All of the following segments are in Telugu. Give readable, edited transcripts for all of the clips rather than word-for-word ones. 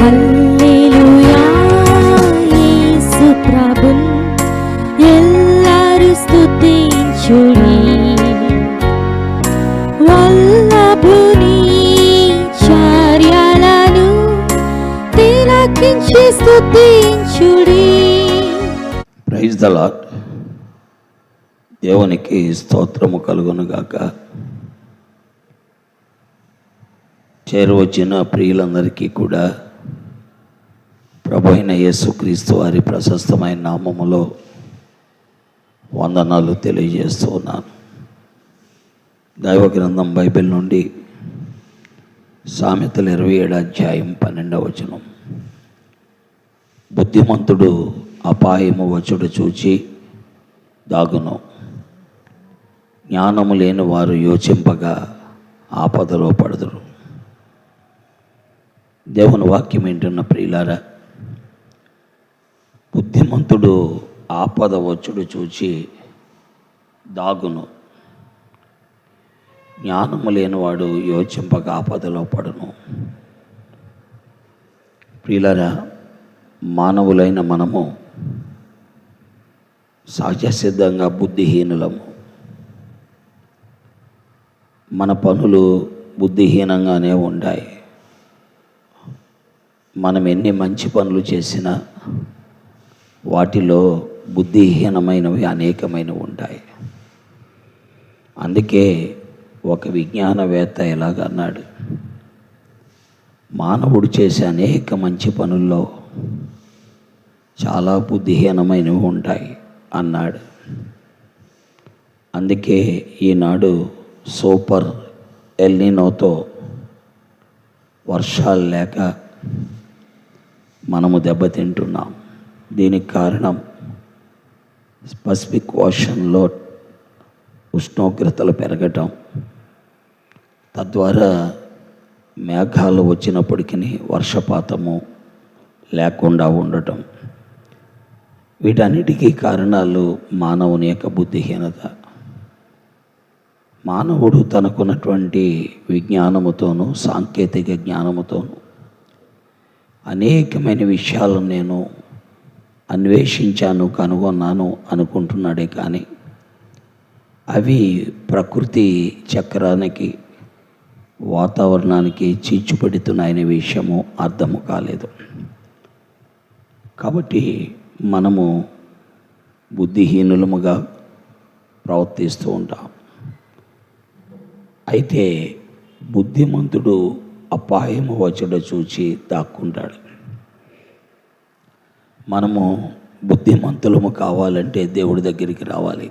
హల్లెలూయా యేసు ప్రభున్ ఎల్లరు స్తుతించుడి. వల్లభుని చర్యలను తిలకించి స్తుతించుడి. Praise the Lord. దేవునికి స్తోత్రము కలుగును గాక. చేరువచ్చిన ప్రియులందరికీ కూడా ప్రభు అయిన యేసుక్రీస్తు వారి ప్రశస్తమైన నామములో వందనాలు తెలియజేస్తూ ఉన్నాను. దైవ గ్రంథం బైబిల్ నుండి సామెతలు 27 అధ్యాయం 12వ వచనం. బుద్ధిమంతుడు అపాయము వచ్చుట చూచి దాగును, జ్ఞానము లేని వారు యోచింపగా ఆపదలో పడదురు. దేవుని వాక్యం ఏంటున్న ప్రియులారా, బుద్ధిమంతుడు ఆపద వచ్చుడు చూచి దాగును, జ్ఞానము లేనివాడు యోచింపగా ఆపదలో పడును. ప్రియులారా, మానవులైన మనము సహజ సిద్ధంగా బుద్ధిహీనులము. మన పనులు బుద్ధిహీనంగానే ఉంటాయి. మనం ఎన్ని మంచి పనులు చేసినా వాటిలో బుద్ధిహీనమైనవి అనేకమైనవి ఉంటాయి. అందుకే ఒక విజ్ఞానవేత్త ఎలాగన్నాడు, మానవుడు చేసే అనేక మంచి పనుల్లో చాలా బుద్ధిహీనమైనవి ఉంటాయి అన్నాడు. అందుకే ఈనాడు సూపర్ ఎల్నినోతో వర్షాలు లేక మనము దెబ్బతింటున్నాం. దీనికి కారణం పసిఫిక్ ఓషన్లో ఉష్ణోగ్రతలు పెరగటం, తద్వారా మేఘాలు వచ్చినప్పటికీ వర్షపాతము లేకుండా ఉండటం. వీటన్నిటికీ కారణాలు మానవుని యొక్క బుద్ధిహీనత. మానవుడు తనకున్నటువంటి విజ్ఞానముతోనూ సాంకేతిక జ్ఞానముతోనూ అనేకమైన విషయాలను నేను అన్వేషించాను, కనుగొన్నాను అనుకుంటున్నాడే కానీ అవి ప్రకృతి చక్రానికి, వాతావరణానికి చిచ్చుపెడుతున్నాయనే విషయము అర్థము కాలేదు. కాబట్టి మనము బుద్ధిహీనులముగా ప్రవర్తిస్తూ ఉంటాం. అయితే బుద్ధిమంతుడు అపాయము వచ్చుట చూచి దాక్కుంటాడు. మనము బుద్ధిమంతులము కావాలంటే దేవుడి దగ్గరికి రావాలి.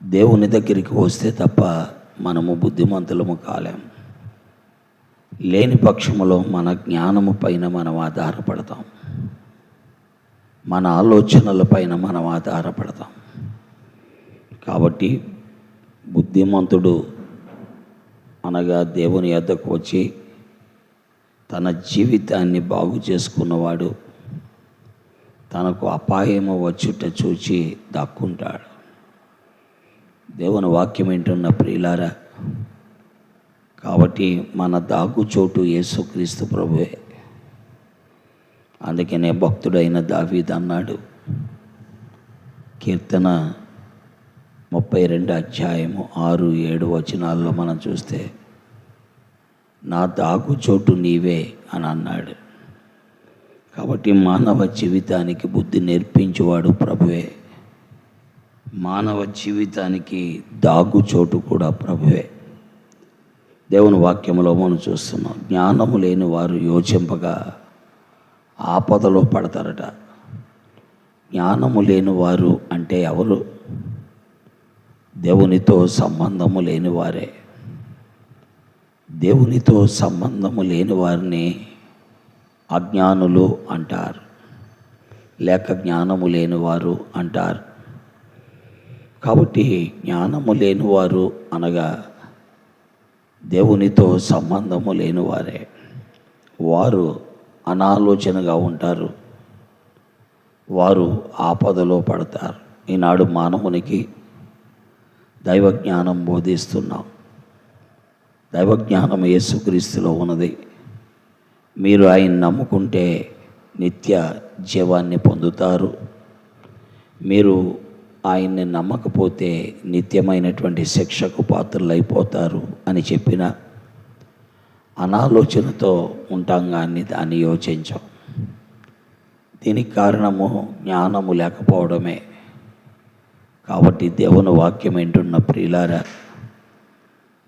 దేవుని దగ్గరికి వస్తే తప్ప మనము బుద్ధిమంతులము కాలేము. లేని పక్షములో మన జ్ఞానము పైన మనం ఆధారపడతాం, మన ఆలోచనల పైన మనం ఆధారపడతాం. కాబట్టి బుద్ధిమంతుడు అనగా దేవుని యొద్దకు వచ్చి తన జీవితాన్ని బాగు చేసుకున్నవాడు తనకు అపాయము వచ్చుట చూచి దాక్కుంటాడు. దేవుని వాక్యం ఏంటున్న ప్రియులారా, కాబట్టి మన దాగుచోటు యేసుక్రీస్తు ప్రభువే. అందుకనే భక్తుడైన దావీదు అన్నాడు, కీర్తన 32 అధ్యాయము 6-7 వచనాల్లో మనం చూస్తే, నా దాగుచోటు నీవే అని అన్నాడు. కాబట్టి మానవ జీవితానికి బుద్ధి నేర్పించేవాడు ప్రభువే. మానవ జీవితానికి దాగుచోటు కూడా ప్రభువే. దేవుని వాక్యంలో మనం చూస్తున్నాం, జ్ఞానము లేని వారు యోచింపగా ఆపదలో పడతారట. జ్ఞానము లేని వారు అంటే ఎవరు? దేవునితో సంబంధము లేని వారే. దేవునితో సంబంధము లేని వారిని అజ్ఞానులు అంటారు, లేక జ్ఞానము లేనివారు అంటారు. కాబట్టి జ్ఞానము లేనివారు అనగా దేవునితో సంబంధము లేనివారే. వారు అనాలోచనగా ఉంటారు, వారు ఆపదలో పడతారు. ఈనాడు మానవునికి దైవజ్ఞానం బోధిస్తున్నాం. దైవజ్ఞానం యేసుక్రీస్తులో ఉన్నది. మీరు ఆయన నమ్ముకుంటే నిత్య జీవాన్ని పొందుతారు. మీరు ఆయన్ని నమ్మకపోతే నిత్యమైనటువంటి శిక్షకు పాత్రలైపోతారు అని చెప్పిన అనాలోచనతో ఉంటాం, కానీ దాన్ని యోచించాం. దీనికి కారణము జ్ఞానము లేకపోవడమే. కాబట్టి దేవుని వాక్యం వింటున్న ప్రియులారా,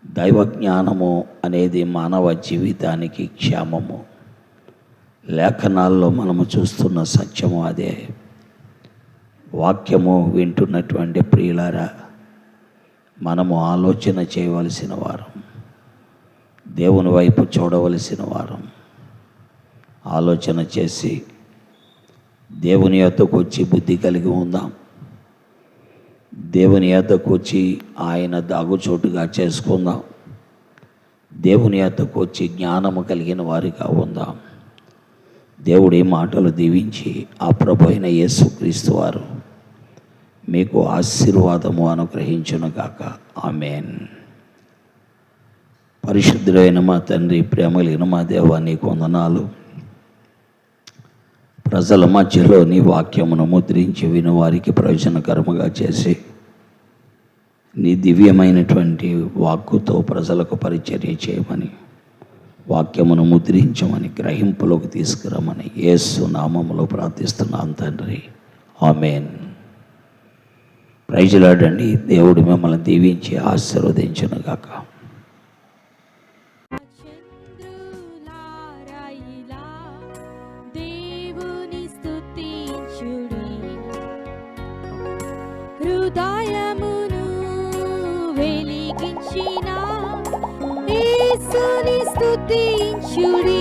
దైవ జ్ఞానము అనేది మానవ జీవితానికి క్షేమము. లేఖనాల్లో మనము చూస్తున్న సత్యము అదే. వాక్యము వింటున్నటువంటి ప్రియులారా, మనము ఆలోచన చేయవలసిన వారం, దేవుని వైపు చూడవలసిన వారం. ఆలోచన చేసి దేవుని యొద్దకు వచ్చి బుద్ధి కలిగి ఉందాం. దేవుని యొద్దకు వచ్చి ఆయన దాగుచోటుగా చేసుకుందాం. దేవుని యొద్దకు వచ్చి జ్ఞానము కలిగిన వారిగా ఉందాం. దేవుడి మాటలు దీవించి ఆ ప్రభు అయిన యేసుక్రీస్తు వారు మీకు ఆశీర్వాదము అనుగ్రహించునుగాక. ఆమేన్. పరిశుద్ధుడైన మా తండ్రి, ప్రేమ కలిగిన మా దేవా, నీకు వందనాలు. ప్రజల మధ్యలో నీ వాక్యమును ముద్రించి విని వారికి ప్రయోజనకరముగా చేసి నీ దివ్యమైనటువంటి వాక్కుతో ప్రజలకు పరిచర్య చేయమని, వాక్యమును ముద్రించమని, గ్రహింపులోకి తీసుకురమని యేసు నామములో ప్రార్థిస్తున్నాను తండ్రి. ఆమేన్. ప్రైజులాడండి. దేవుడు మిమ్మల్ని దీవించి ఆశీర్వదించునుగాక. చంద్రులారాయిలా దేవుని స్తుతించుడి, హృదయమును వెలిగించిన యేసుని స్తుతించుడి.